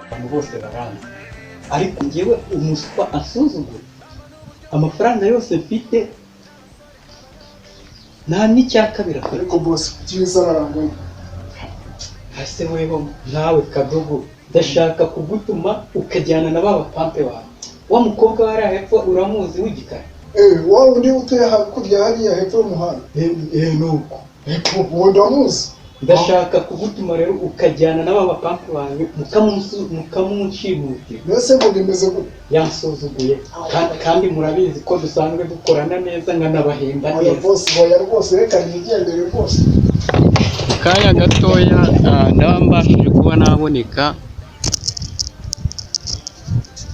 abantu bose baranzi, ariko njyewe umuswa asuzugura amafaranga yose mfite nta n'icyakabiri afite. ariko boss byiza araranganya hase weho nawe kadogo ndashaka kugutuma ukajyana na baba pampe wawe. Wa mukobwa wari hepfo uramuzi w'igikara? wowe undi utuye hakurya hariya hepfo y'umuhanda? Nuko uwo ndamuzi. ndashaka kugutuma rero ukajyana na baba pampe wawe mukamunshimutira. mbese ngo bimeze gute? yansuzuguye kandi murabizi ko dusanzwe dukorana neza nkanabahemba oya neza. boss boya rwose reka nigendere rwose. Kanya gatoya ndaba mbashije kuba naboneka.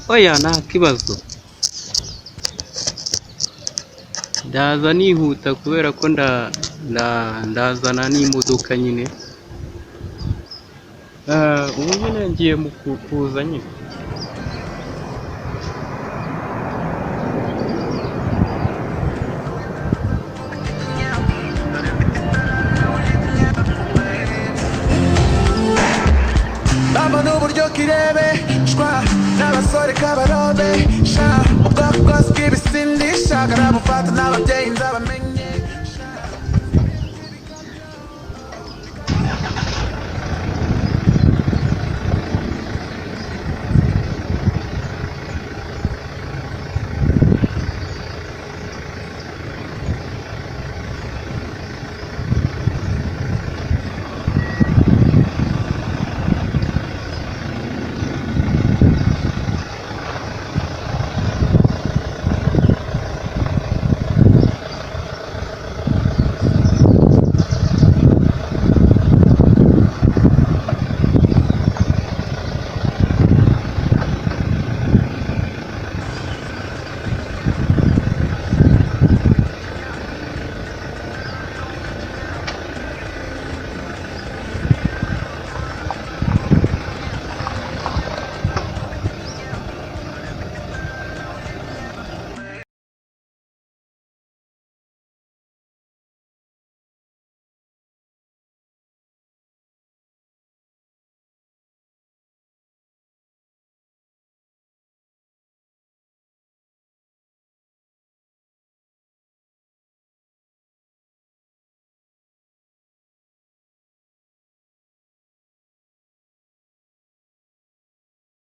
Oya nta kibazo, ndaza nihuta kubera ko ndazana n'imodoka nyine. Ubu nyine ngiye mu kuza nyine. Bamba n'uburyo kirebe shwa n'abasore kabarobe sha ubwoko bwose bw'ibisindisha karabufata n'ababyeyi nzabamenya